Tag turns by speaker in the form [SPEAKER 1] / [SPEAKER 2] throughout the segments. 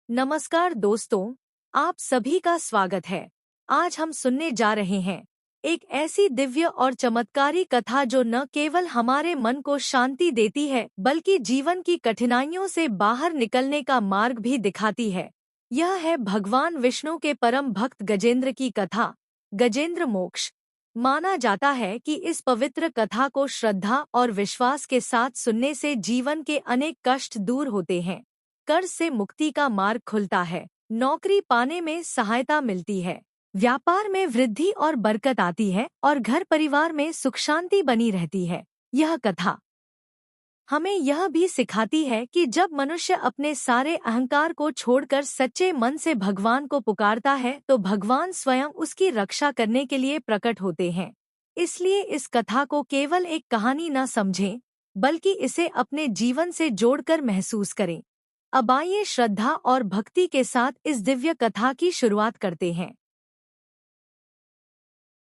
[SPEAKER 1] नमस्कार दोस्तों, आप सभी का स्वागत है। आज हम सुनने जा रहे हैं एक ऐसी दिव्य और चमत्कारी कथा जो न केवल हमारे मन को शांति देती है बल्कि जीवन की कठिनाइयों से बाहर निकलने का मार्ग भी दिखाती है। यह है भगवान विष्णु के परम भक्त गजेंद्र की कथा, गजेंद्र मोक्ष। माना जाता है कि इस पवित्र कथा को श्रद्धा और विश्वास के साथ सुनने से जीवन के अनेक कष्ट दूर होते हैं, कर्ज से मुक्ति का मार्ग खुलता है, नौकरी पाने में सहायता मिलती है, व्यापार में वृद्धि और बरकत आती है और घर परिवार में सुख शांति बनी रहती है। यह कथा हमें यह भी सिखाती है कि जब मनुष्य अपने सारे अहंकार को छोड़कर सच्चे मन से भगवान को पुकारता है तो भगवान स्वयं उसकी रक्षा करने के लिए प्रकट होते हैं। इसलिए इस कथा को केवल एक कहानी न समझें, बल्कि इसे अपने जीवन से जोड़कर महसूस करें। अब आइए श्रद्धा और भक्ति के साथ इस दिव्य कथा की शुरुआत करते हैं।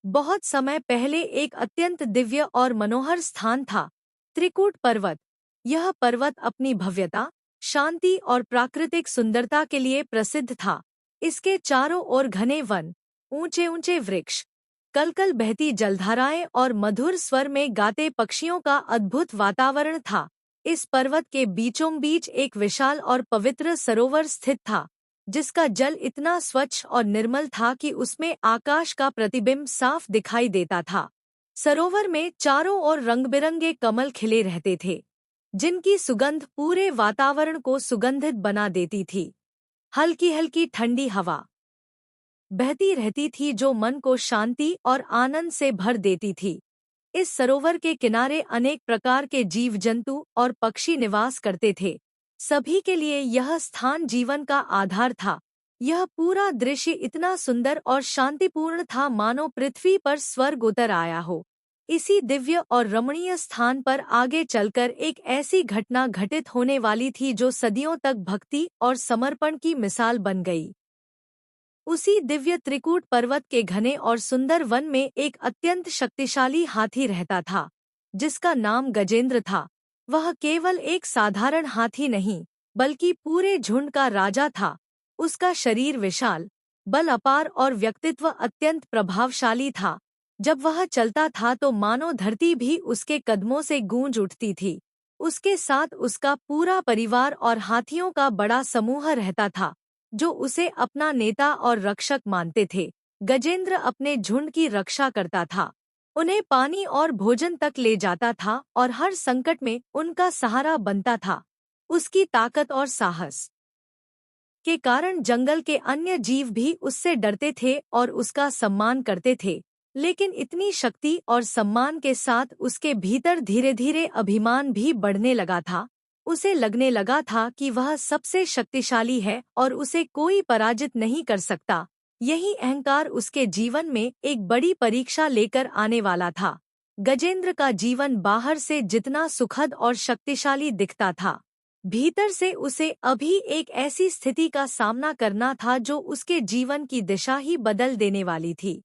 [SPEAKER 1] बहुत समय पहले एक अत्यंत दिव्य और मनोहर स्थान था, त्रिकूट पर्वत। यह पर्वत अपनी भव्यता, शांति और प्राकृतिक सुंदरता के लिए प्रसिद्ध था। इसके चारों ओर घने वन, ऊंचे ऊंचे वृक्ष, कलकल बहती जलधाराएं और मधुर स्वर में गाते पक्षियों का अद्भुत वातावरण था। इस पर्वत के बीचों बीच एक विशाल और पवित्र सरोवर स्थित था, जिसका जल इतना स्वच्छ और निर्मल था कि उसमें आकाश का प्रतिबिंब साफ दिखाई देता था। सरोवर में चारों ओर रंग-बिरंगे कमल खिले रहते थे, जिनकी सुगंध पूरे वातावरण को सुगंधित बना देती थी। हल्की हल्की ठंडी हवा बहती रहती थी जो मन को शांति और आनंद से भर देती थी। इस सरोवर के किनारे अनेक प्रकार के जीव जंतु और पक्षी निवास करते थे। सभी के लिए यह स्थान जीवन का आधार था। यह पूरा दृश्य इतना सुंदर और शांतिपूर्ण था मानो पृथ्वी पर स्वर्ग उतर आया हो। इसी दिव्य और रमणीय स्थान पर आगे चलकर एक ऐसी घटना घटित होने वाली थी जो सदियों तक भक्ति और समर्पण की मिसाल बन गई। उसी दिव्य त्रिकूट पर्वत के घने और सुंदर वन में एक अत्यंत शक्तिशाली हाथी रहता था, जिसका नाम गजेंद्र था। वह केवल एक साधारण हाथी नहीं, बल्कि पूरे झुंड का राजा था। उसका शरीर विशाल, बल अपार और व्यक्तित्व अत्यंत प्रभावशाली था। जब वह चलता था तो मानो धरती भी उसके कदमों से गूंज उठती थी। उसके साथ उसका पूरा परिवार और हाथियों का बड़ा समूह रहता था, जो उसे अपना नेता और रक्षक मानते थे। गजेंद्र अपने झुंड की रक्षा करता था, उन्हें पानी और भोजन तक ले जाता था और हर संकट में उनका सहारा बनता था। उसकी ताकत और साहस के कारण जंगल के अन्य जीव भी उससे डरते थे और उसका सम्मान करते थे। लेकिन इतनी शक्ति और सम्मान के साथ उसके भीतर धीरे धीरे अभिमान भी बढ़ने लगा था। उसे लगने लगा था कि वह सबसे शक्तिशाली है और उसे कोई पराजित नहीं कर सकता। यही अहंकार उसके जीवन में एक बड़ी परीक्षा लेकर आने वाला था। गजेंद्र का जीवन बाहर से जितना सुखद और शक्तिशाली दिखता था, भीतर से उसे अभी एक ऐसी स्थिति का सामना करना था जो उसके जीवन की दिशा ही बदल देने वाली थी।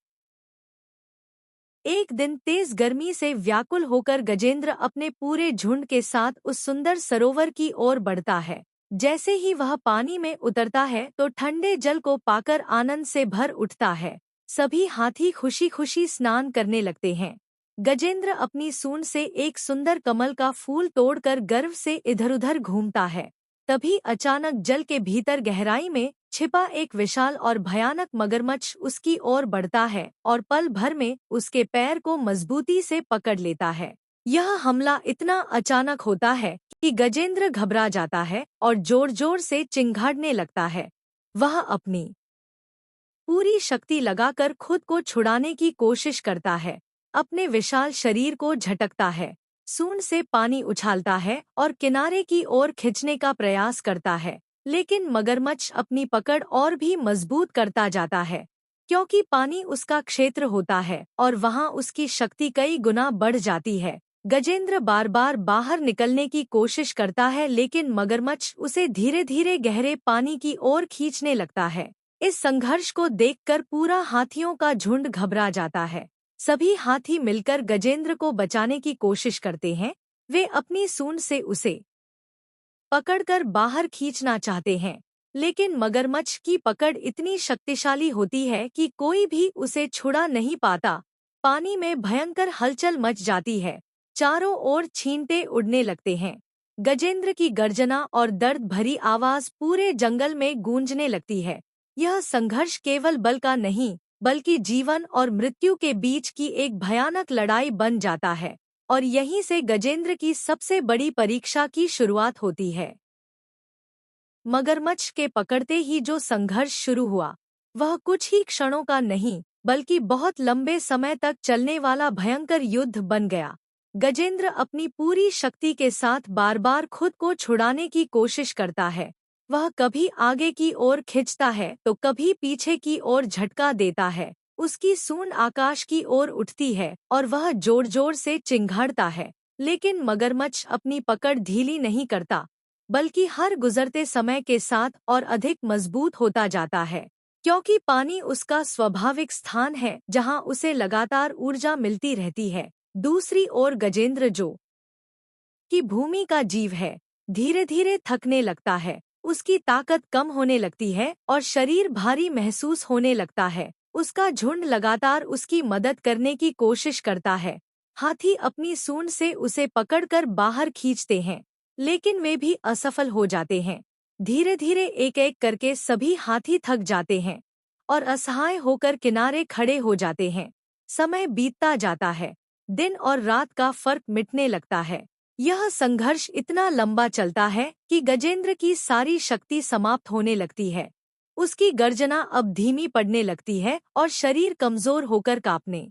[SPEAKER 1] एक दिन तेज गर्मी से व्याकुल होकर गजेंद्र अपने पूरे झुंड के साथ उस सुंदर सरोवर की ओर बढ़ता है। जैसे ही वह पानी में उतरता है तो ठंडे जल को पाकर आनंद से भर उठता है। सभी हाथी खुशी खुशी स्नान करने लगते हैं। गजेंद्र अपनी सूंड से एक सुंदर कमल का फूल तोड़कर गर्व से इधर-उधर घूमता है। तभी अचानक जल के भीतर गहराई में छिपा एक विशाल और भयानक मगरमच्छ उसकी ओर बढ़ता है और पल भर में उसके पैर को मजबूती से पकड़ लेता है। यह हमला इतना अचानक होता है कि गजेंद्र घबरा जाता है और जोर जोर से चिंघाड़ने लगता है। वह अपनी पूरी शक्ति लगाकर खुद को छुड़ाने की कोशिश करता है, अपने विशाल शरीर को झटकता है, सूंड से पानी उछालता है और किनारे की ओर खींचने का प्रयास करता है। लेकिन मगरमच्छ अपनी पकड़ और भी मजबूत करता जाता है, क्योंकि पानी उसका क्षेत्र होता है और वहां उसकी शक्ति कई गुना बढ़ जाती है। गजेंद्र बार बार बाहर निकलने की कोशिश करता है, लेकिन मगरमच्छ उसे धीरे धीरे गहरे पानी की ओर खींचने लगता है। इस संघर्ष को देखकर पूरा हाथियों का झुंड घबरा जाता है। सभी हाथी मिलकर गजेंद्र को बचाने की कोशिश करते हैं। वे अपनी सूंड से उसे पकड़कर बाहर खींचना चाहते हैं, लेकिन मगरमच्छ की पकड़ इतनी शक्तिशाली होती है कि कोई भी उसे छुड़ा नहीं पाता। पानी में भयंकर हलचल मच जाती है, चारों ओर छींटे उड़ने लगते हैं। गजेंद्र की गर्जना और दर्द भरी आवाज पूरे जंगल में गूंजने लगती है। यह संघर्ष केवल बल का नहीं, बल्कि जीवन और मृत्यु के बीच की एक भयानक लड़ाई बन जाता है, और यहीं से गजेंद्र की सबसे बड़ी परीक्षा की शुरुआत होती है। मगरमच्छ के पकड़ते ही जो संघर्ष शुरू हुआ, वह कुछ ही क्षणों का नहीं, बल्कि बहुत लंबे समय तक चलने वाला भयंकर युद्ध बन गया। गजेंद्र अपनी पूरी शक्ति के साथ बार बार खुद को छुड़ाने की कोशिश करता है। वह कभी आगे की ओर खिंचता है तो कभी पीछे की ओर झटका देता है। उसकी सूंड आकाश की ओर उठती है और वह जोर जोर से चिंघाड़ता है, लेकिन मगरमच्छ अपनी पकड़ ढीली नहीं करता, बल्कि हर गुजरते समय के साथ और अधिक मजबूत होता जाता है, क्योंकि पानी उसका स्वाभाविक स्थान है जहां उसे लगातार ऊर्जा मिलती रहती है। दूसरी ओर गजेंद्र, जो कि भूमि का जीव है, धीरे धीरे थकने लगता है। उसकी ताकत कम होने लगती है और शरीर भारी महसूस होने लगता है। उसका झुंड लगातार उसकी मदद करने की कोशिश करता है। हाथी अपनी सूंड से उसे पकड़कर बाहर खींचते हैं, लेकिन वे भी असफल हो जाते हैं। धीरे धीरे एक एक करके सभी हाथी थक जाते हैं और असहाय होकर किनारे खड़े हो जाते हैं। समय बीतता जाता है, दिन और रात का फर्क मिटने लगता है। यह संघर्ष इतना लंबा चलता है कि गजेंद्र की सारी शक्ति समाप्त होने लगती है। उसकी गर्जना अब धीमी पड़ने लगती है और शरीर कमजोर होकर कांपने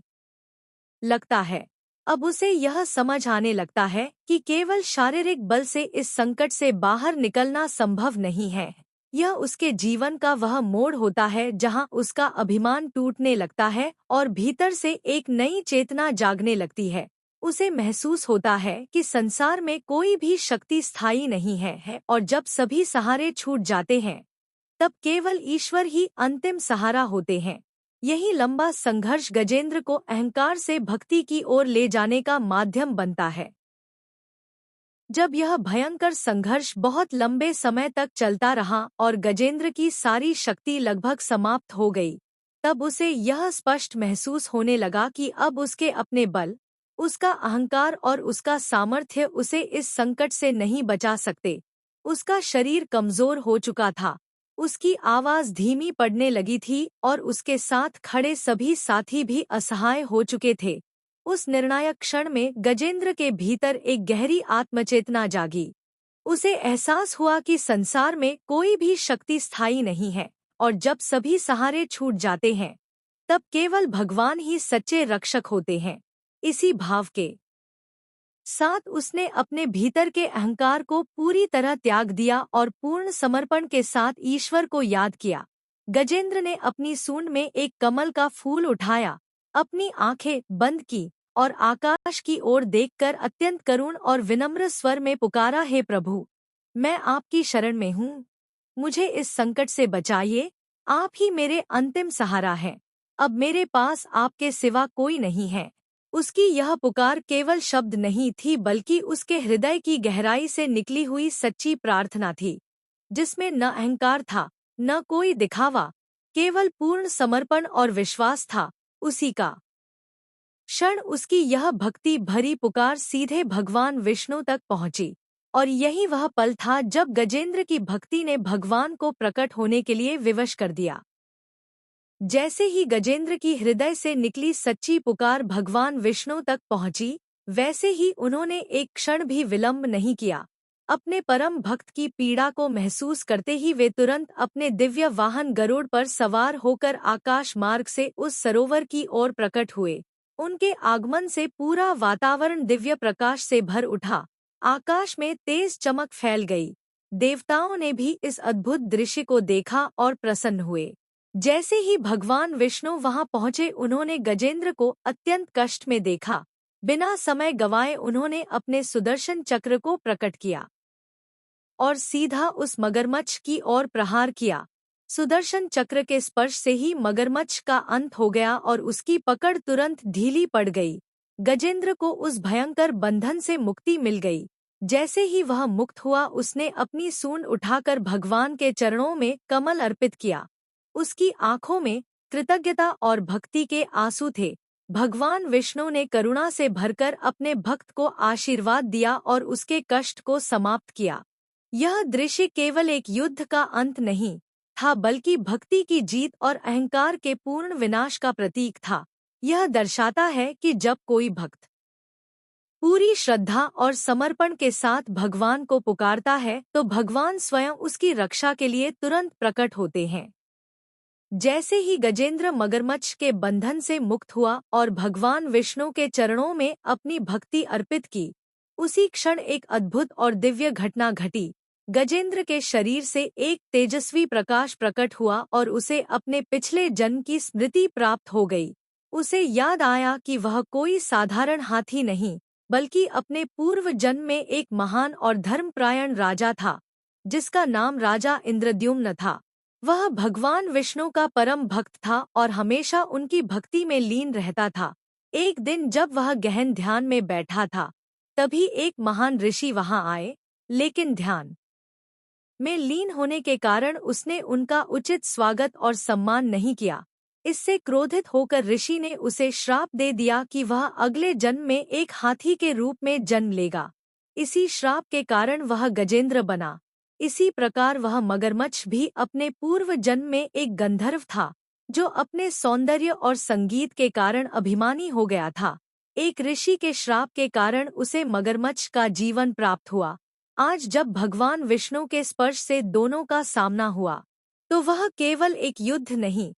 [SPEAKER 1] लगता है। अब उसे यह समझ आने लगता है कि केवल शारीरिक बल से इस संकट से बाहर निकलना संभव नहीं है। यह उसके जीवन का वह मोड़ होता है जहां उसका अभिमान टूटने लगता है और भीतर से एक नई चेतना जागने लगती है। उसे महसूस होता है कि संसार में कोई भी शक्ति स्थायी नहीं है और जब सभी सहारे छूट जाते हैं, तब केवल ईश्वर ही अंतिम सहारा होते हैं। यही लंबा संघर्ष गजेंद्र को अहंकार से भक्ति की ओर ले जाने का माध्यम बनता है। जब यह भयंकर संघर्ष बहुत लंबे समय तक चलता रहा और गजेंद्र की सारी शक्ति लगभग समाप्त हो गई, तब उसे यह स्पष्ट महसूस होने लगा कि अब उसके अपने बल, उसका अहंकार और उसका सामर्थ्य उसे इस संकट से नहीं बचा सकते। उसका शरीर कमजोर हो चुका था, उसकी आवाज धीमी पड़ने लगी थी और उसके साथ खड़े सभी साथी भी असहाय हो चुके थे। उस निर्णायक क्षण में गजेंद्र के भीतर एक गहरी आत्मचेतना जागी। उसे एहसास हुआ कि संसार में कोई भी शक्ति स्थायी नहीं है, और जब सभी सहारे छूट जाते हैं, तब केवल भगवान ही सच्चे रक्षक होते हैं। इसी भाव के साथ उसने अपने भीतर के अहंकार को पूरी तरह त्याग दिया और पूर्ण समर्पण के साथ ईश्वर को याद किया। गजेंद्र ने अपनी सूंड में एक कमल का फूल उठाया, अपनी आंखें बंद की और आकाश की ओर देखकर अत्यंत करुण और विनम्र स्वर में पुकारा, हे प्रभु, मैं आपकी शरण में हूँ। मुझे इस संकट से बचाइए। आप ही मेरे अंतिम सहारा हैं। अब मेरे पास आपके सिवा कोई नहीं है। उसकी यह पुकार केवल शब्द नहीं थी, बल्कि उसके हृदय की गहराई से निकली हुई सच्ची प्रार्थना थी, जिसमें न अहंकार था, न कोई दिखावा, केवल पूर्ण समर्पण और विश्वास था। उसी का क्षण उसकी यह भक्ति भरी पुकार सीधे भगवान विष्णु तक पहुंची, और यही वह पल था जब गजेंद्र की भक्ति ने भगवान को प्रकट होने के लिए विवश कर दिया। जैसे ही गजेंद्र की हृदय से निकली सच्ची पुकार भगवान विष्णु तक पहुंची, वैसे ही उन्होंने एक क्षण भी विलंब नहीं किया। अपने परम भक्त की पीड़ा को महसूस करते ही वे तुरंत अपने दिव्य वाहन गरुड़ पर सवार होकर आकाश मार्ग से उस सरोवर की ओर प्रकट हुए। उनके आगमन से पूरा वातावरण दिव्य प्रकाश से भर उठा। आकाश में तेज चमक फैल गई। देवताओं ने भी इस अद्भुत दृश्य को देखा और प्रसन्न हुए। जैसे ही भगवान विष्णु वहां पहुंचे, उन्होंने गजेंद्र को अत्यंत कष्ट में देखा। बिना समय गंवाए उन्होंने अपने सुदर्शन चक्र को प्रकट किया और सीधा उस मगरमच्छ की ओर प्रहार किया। सुदर्शन चक्र के स्पर्श से ही मगरमच्छ का अंत हो गया और उसकी पकड़ तुरंत ढीली पड़ गई। गजेंद्र को उस भयंकर बंधन से मुक्ति मिल गई। जैसे ही वह मुक्त हुआ उसने अपनी सूंड उठाकर भगवान के चरणों में कमल अर्पित किया। उसकी आंखों में कृतज्ञता और भक्ति के आंसू थे। भगवान विष्णु ने करुणा से भरकर अपने भक्त को आशीर्वाद दिया और उसके कष्ट को समाप्त किया। यह दृश्य केवल एक युद्ध का अंत नहीं था बल्कि भक्ति की जीत और अहंकार के पूर्ण विनाश का प्रतीक था। यह दर्शाता है कि जब कोई भक्त पूरी श्रद्धा और समर्पण के साथ भगवान को पुकारता है तो भगवान स्वयं उसकी रक्षा के लिए तुरंत प्रकट होते हैं। जैसे ही गजेंद्र मगरमच्छ के बंधन से मुक्त हुआ और भगवान विष्णु के चरणों में अपनी भक्ति अर्पित की, उसी क्षण एक अद्भुत और दिव्य घटना घटी। गजेंद्र के शरीर से एक तेजस्वी प्रकाश प्रकट हुआ और उसे अपने पिछले जन्म की स्मृति प्राप्त हो गई। उसे याद आया कि वह कोई साधारण हाथी नहीं बल्कि अपने पूर्व जन्म में एक महान और धर्मपरायण राजा था, जिसका नाम राजा इंद्रद्युम्न था। वह भगवान विष्णु का परम भक्त था और हमेशा उनकी भक्ति में लीन रहता था। एक दिन जब वह गहन ध्यान में बैठा था, तभी एक महान ऋषि वहां आए, लेकिन ध्यान में लीन होने के कारण उसने उनका उचित स्वागत और सम्मान नहीं किया। इससे क्रोधित होकर ऋषि ने उसे श्राप दे दिया कि वह अगले जन्म में एक हाथी के रूप में जन्म लेगा। इसी श्राप के कारण वह गजेंद्र बना। इसी प्रकार वह मगरमच्छ भी अपने पूर्व जन्म में एक गंधर्व था, जो अपने सौंदर्य और संगीत के कारण अभिमानी हो गया था। एक ऋषि के श्राप के कारण उसे मगरमच्छ का जीवन प्राप्त हुआ। आज जब भगवान विष्णु के स्पर्श से दोनों का सामना हुआ, तो वह केवल एक युद्ध नहीं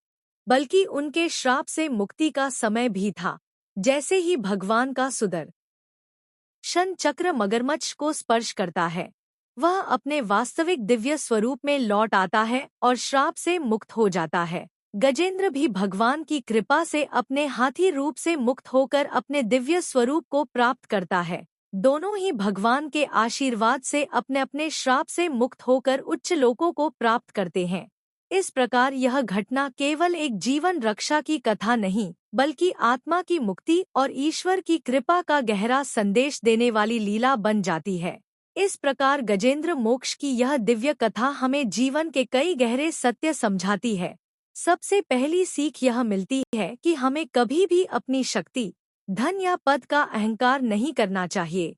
[SPEAKER 1] बल्कि उनके श्राप से मुक्ति का समय भी था। जैसे ही भगवान का सुदर्शन चक्र मगरमच्छ को स्पर्श करता है, वह अपने वास्तविक दिव्य स्वरूप में लौट आता है और श्राप से मुक्त हो जाता है। गजेंद्र भी भगवान की कृपा से अपने हाथी रूप से मुक्त होकर अपने दिव्य स्वरूप को प्राप्त करता है। दोनों ही भगवान के आशीर्वाद से अपने अपने श्राप से मुक्त होकर उच्च लोकों को प्राप्त करते हैं। इस प्रकार यह घटना केवल एक जीवन रक्षा की कथा नहीं बल्कि आत्मा की मुक्ति और ईश्वर की कृपा का गहरा संदेश देने वाली लीला बन जाती है। इस प्रकार गजेंद्र मोक्ष की यह दिव्य कथा हमें जीवन के कई गहरे सत्य समझाती है। सबसे पहली सीख यह मिलती है कि हमें कभी भी अपनी शक्ति, धन या पद का अहंकार नहीं करना चाहिए,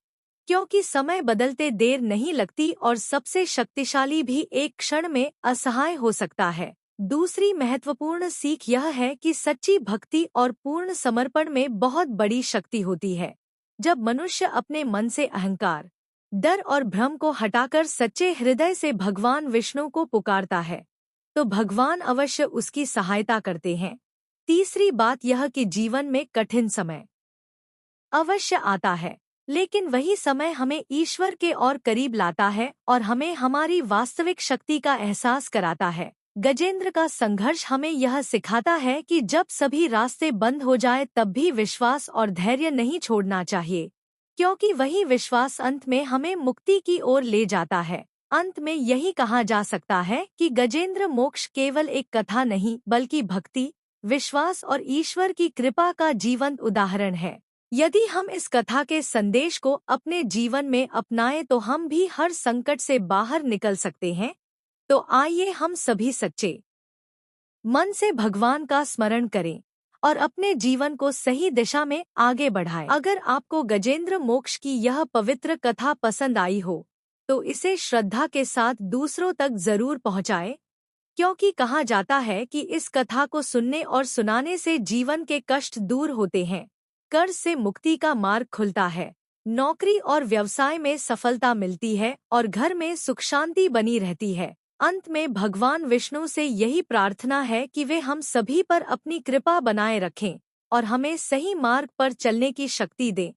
[SPEAKER 1] क्योंकि समय बदलते देर नहीं लगती और सबसे शक्तिशाली भी एक क्षण में असहाय हो सकता है। दूसरी महत्वपूर्ण सीख यह है कि सच्ची भक्ति और पूर्ण समर्पण में बहुत बड़ी शक्ति होती है। जब मनुष्य अपने मन से अहंकार, डर और भ्रम को हटाकर सच्चे हृदय से भगवान विष्णु को पुकारता है, तो भगवान अवश्य उसकी सहायता करते हैं। तीसरी बात यह कि जीवन में कठिन समय अवश्य आता है, लेकिन वही समय हमें ईश्वर के और करीब लाता है और हमें हमारी वास्तविक शक्ति का एहसास कराता है। गजेंद्र का संघर्ष हमें यह सिखाता है कि जब सभी रास्ते बंद हो जाए तब भी विश्वास और धैर्य नहीं छोड़ना चाहिए, क्योंकि वही विश्वास अंत में हमें मुक्ति की ओर ले जाता है। अंत में यही कहा जा सकता है कि गजेंद्र मोक्ष केवल एक कथा नहीं बल्कि भक्ति, विश्वास और ईश्वर की कृपा का जीवंत उदाहरण है। यदि हम इस कथा के संदेश को अपने जीवन में अपनाएं तो हम भी हर संकट से बाहर निकल सकते हैं। तो आइए हम सभी सच्चे मन से भगवान का स्मरण करें और अपने जीवन को सही दिशा में आगे बढ़ाएं। अगर आपको गजेंद्र मोक्ष की यह पवित्र कथा पसंद आई हो, तो इसे श्रद्धा के साथ दूसरों तक जरूर पहुंचाएं, क्योंकि कहा जाता है कि इस कथा को सुनने और सुनाने से जीवन के कष्ट दूर होते हैं, कर्ज से मुक्ति का मार्ग खुलता है, नौकरी और व्यवसाय में सफलता मिलती है और घर में सुख शांति बनी रहती है। अंत में भगवान विष्णु से यही प्रार्थना है कि वे हम सभी पर अपनी कृपा बनाए रखें और हमें सही मार्ग पर चलने की शक्ति दें।